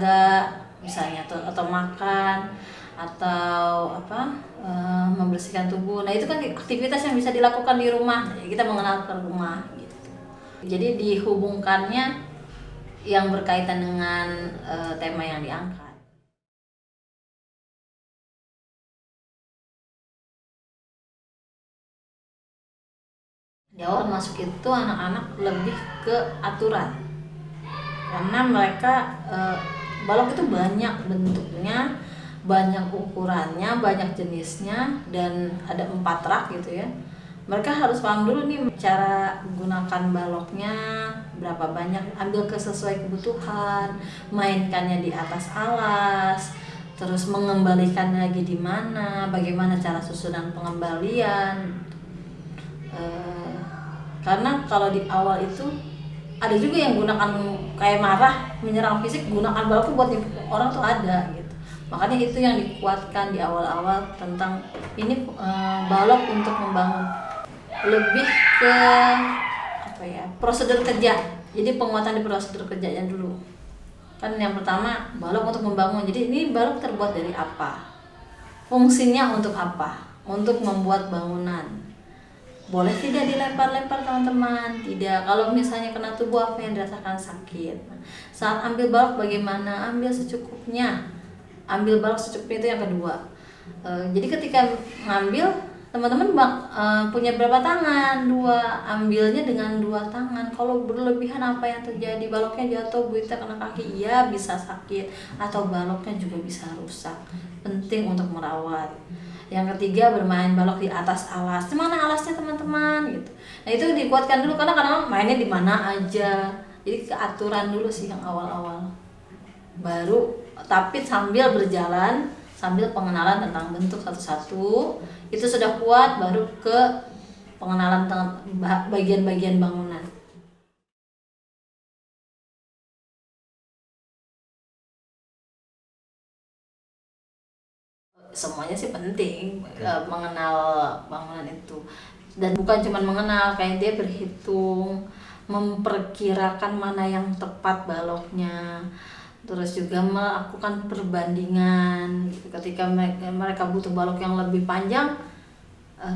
olahraga misalnya atau makan atau membersihkan tubuh. Nah itu kan aktivitas yang bisa dilakukan di rumah. Kita mengenal ke rumah gitu. Jadi dihubungkannya yang berkaitan dengan tema yang diangkat. Di awal masuk itu anak-anak lebih ke aturan, karena mereka balok itu banyak bentuknya, banyak ukurannya, banyak jenisnya, dan ada 4 rak gitu ya. Mereka harus paham dulu nih cara menggunakan baloknya, berapa banyak, ambil sesuai kebutuhan, mainkannya di atas alas, terus mengembalikan lagi di mana, bagaimana cara susunan pengembalian. Karena kalau di awal itu ada juga yang gunakan kayak marah, menyerang fisik, gunakan balok buat orang tuh ada gitu. Makanya itu yang dikuatkan di awal-awal tentang ini balok untuk membangun lebih ke prosedur kerja. Jadi penguatan di prosedur kerjanya dulu. Kan yang pertama balok untuk membangun. Jadi ini balok terbuat dari apa? Fungsinya untuk apa? Untuk membuat bangunan. Boleh tidak dilempar-lempar teman-teman? Tidak. Kalau misalnya kena tubuh, apa yang dirasakan sakit. Saat ambil balok bagaimana? Ambil secukupnya. Ambil balok secukupnya, itu yang kedua. Jadi ketika ngambil, teman-teman punya berapa tangan? 2. Ambilnya dengan 2 tangan. Kalau berlebihan apa yang terjadi? Baloknya jatuh, Bu Ita kena kaki, iya bisa sakit. Atau baloknya juga bisa rusak. Penting untuk merawat. Yang ketiga, bermain balok di atas alas. Mana alasnya teman-teman gitu. Nah itu dikuatkan dulu, karena kadang mainnya di mana aja. Jadi keaturan dulu sih yang awal-awal. Baru tapi sambil berjalan, sambil pengenalan tentang bentuk satu-satu. Itu sudah kuat, baru ke pengenalan tentang bagian-bagian bangunan. Semuanya sih penting mengenal bangunan itu, dan bukan cuma mengenal, kayak dia berhitung, memperkirakan mana yang tepat baloknya, terus juga melakukan perbandingan gitu. Ketika mereka butuh balok yang lebih panjang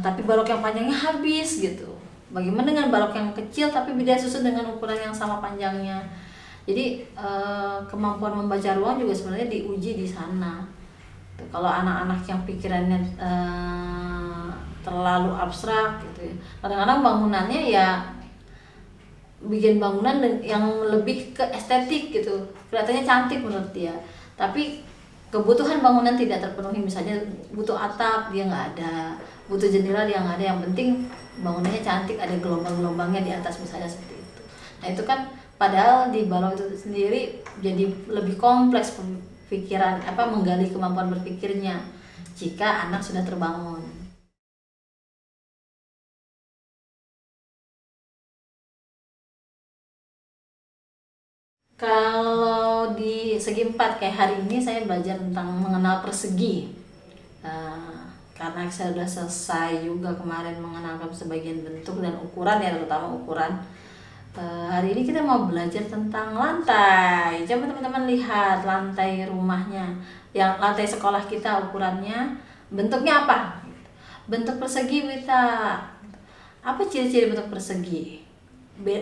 tapi balok yang panjangnya habis gitu, bagaimana dengan balok yang kecil tapi beda susun dengan ukuran yang sama panjangnya. Jadi kemampuan membaca ruang juga sebenarnya diuji di sana. Kalau anak-anak yang pikirannya terlalu abstrak gitu ya, kadang-kadang bangunannya ya bikin bangunan yang lebih ke estetik gitu, kelihatannya cantik menurut dia, tapi kebutuhan bangunan tidak terpenuhi. Misalnya butuh atap, dia nggak ada, butuh jendela, dia nggak ada. Yang penting bangunannya cantik, ada gelombang-gelombangnya di atas misalnya, seperti itu. Nah itu kan padahal di balok itu sendiri jadi lebih kompleks pikiran, menggali kemampuan berpikirnya jika anak sudah terbangun. Kalau di segi 4 kayak hari ini saya belajar tentang mengenal persegi. Karena saya sudah selesai juga kemarin mengenalkan sebagian bentuk dan ukuran ya, terutama ukuran. Hari ini kita mau belajar tentang lantai. Coba teman-teman lihat lantai rumahnya, yang lantai sekolah kita ukurannya, bentuknya apa? Bentuk persegi, Wita. Apa ciri-ciri bentuk persegi?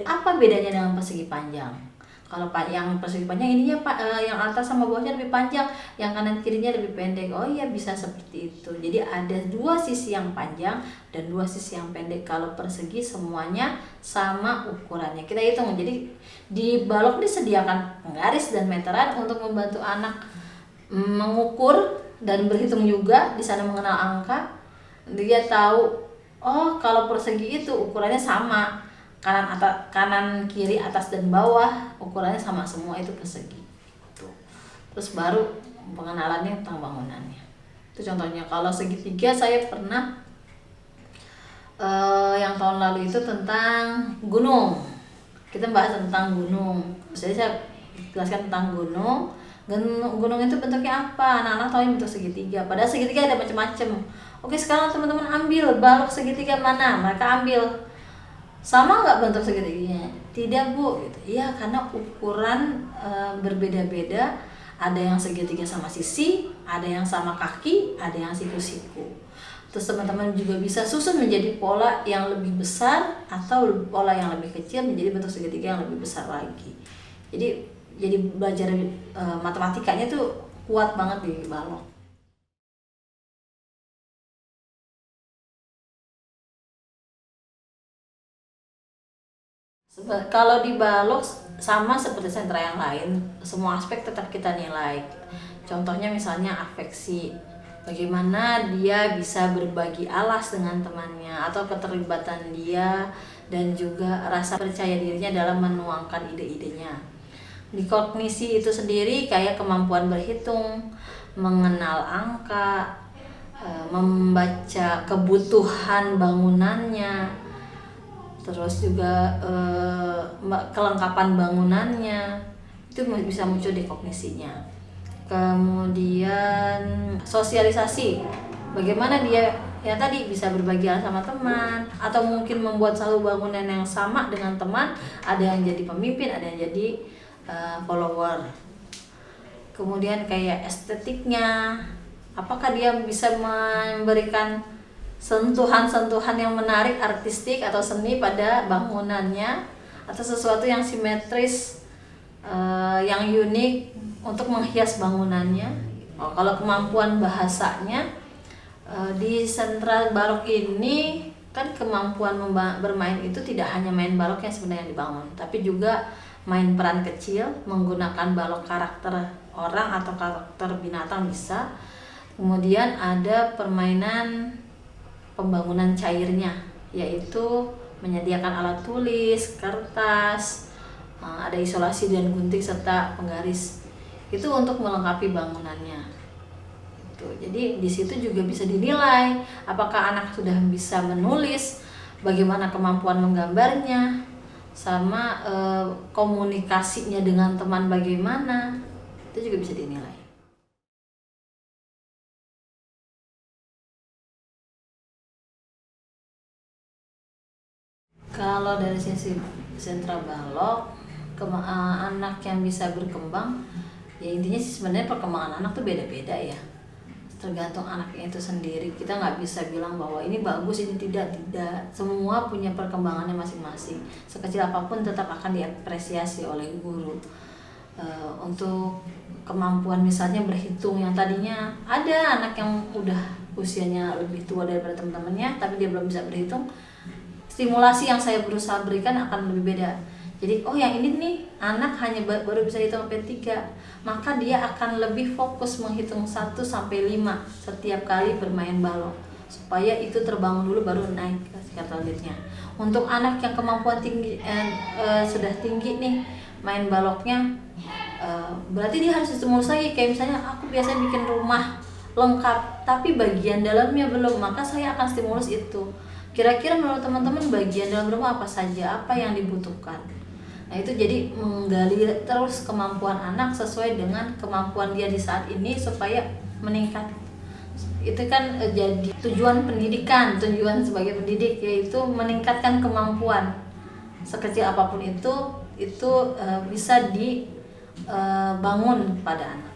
Apa bedanya dengan persegi panjang? Kalau yang persegi panjang ininya yang atas sama bawahnya lebih panjang, yang kanan kirinya lebih pendek. Oh iya, bisa seperti itu. Jadi ada 2 sisi yang panjang dan 2 sisi yang pendek. Kalau persegi semuanya sama ukurannya. Kita hitung. Jadi di balok disediakan penggaris dan meteran untuk membantu anak mengukur dan berhitung juga. Di sana mengenal angka. Dia tahu, oh kalau persegi itu ukurannya sama. Kanan kiri atas dan bawah ukurannya sama semua, itu persegi. Terus baru pengenalannya tentang bangunannya. Itu contohnya. Kalau segitiga saya pernah yang tahun lalu itu tentang gunung. Kita bahas tentang gunung. Jadi saya jelaskan tentang gunung. Gunung itu bentuknya apa? Anak-anak tahu bentuk segitiga. Padahal segitiga ada macam-macam. Oke, sekarang teman-teman ambil balok segitiga mana? Mereka ambil. Sama nggak bentuk segitiganya? Tidak, Bu. Gitu. Iya, karena ukuran berbeda-beda. Ada yang segitiga sama sisi, ada yang sama kaki, ada yang siku-siku. Terus teman-teman juga bisa susun menjadi pola yang lebih besar atau pola yang lebih kecil menjadi bentuk segitiga yang lebih besar lagi. Jadi belajar matematikanya tuh kuat banget di balok. Kalau di balok sama seperti sentra yang lain, semua aspek tetap kita nilai. Contohnya misalnya afeksi, bagaimana dia bisa berbagi alas dengan temannya, atau keterlibatan dia dan juga rasa percaya dirinya dalam menuangkan ide-idenya. Di kognisi itu sendiri kayak kemampuan berhitung, mengenal angka, membaca kebutuhan bangunannya, terus juga kelengkapan bangunannya itu bisa muncul di kognisinya. Kemudian sosialisasi, bagaimana dia ya tadi bisa berbagi sama teman, atau mungkin membuat satu bangunan yang sama dengan teman, ada yang jadi pemimpin, ada yang jadi follower. Kemudian kayak estetiknya, apakah dia bisa memberikan sentuhan-sentuhan yang menarik, artistik atau seni pada bangunannya, atau sesuatu yang simetris, yang unik untuk menghias bangunannya. Kalau kemampuan bahasanya, di sentra balok ini kan kemampuan bermain itu tidak hanya main balok yang sebenarnya dibangun, tapi juga main peran kecil menggunakan balok karakter orang atau karakter binatang bisa. Kemudian ada permainan pembangunan cairnya, yaitu menyediakan alat tulis, kertas, ada isolasi dan gunting serta penggaris. Itu untuk melengkapi bangunannya. Jadi di situ juga bisa dinilai apakah anak sudah bisa menulis, bagaimana kemampuan menggambarnya, sama komunikasinya dengan teman bagaimana, itu juga bisa dinilai. Kalau dari sisi sentra balok, anak yang bisa berkembang, ya intinya sih sebenarnya perkembangan anak tuh beda-beda ya, tergantung anaknya itu sendiri. Kita nggak bisa bilang bahwa ini bagus, ini tidak. Semua punya perkembangannya masing-masing. Sekecil apapun tetap akan diapresiasi oleh guru. Untuk kemampuan misalnya berhitung, yang tadinya ada anak yang udah usianya lebih tua daripada teman-temannya tapi dia belum bisa berhitung, stimulasi yang saya berusaha berikan akan lebih beda. Jadi yang ini nih anak hanya baru bisa hitung sampai 3, maka dia akan lebih fokus menghitung 1 sampai 5 setiap kali bermain balok, supaya itu terbangun dulu baru naik ke tingkat selanjutnya. Untuk anak yang kemampuan tinggi sudah tinggi nih main baloknya, berarti dia harus stimulus lagi. Kayak misalnya aku biasanya bikin rumah lengkap tapi bagian dalamnya belum, maka saya akan stimulus itu. Kira-kira menurut teman-teman bagian dalam rumah apa saja, apa yang dibutuhkan. Nah itu jadi menggali terus kemampuan anak sesuai dengan kemampuan dia di saat ini supaya meningkat. Itu kan jadi tujuan pendidikan, tujuan sebagai pendidik, yaitu meningkatkan kemampuan. Sekecil apapun itu bisa dibangun pada anak.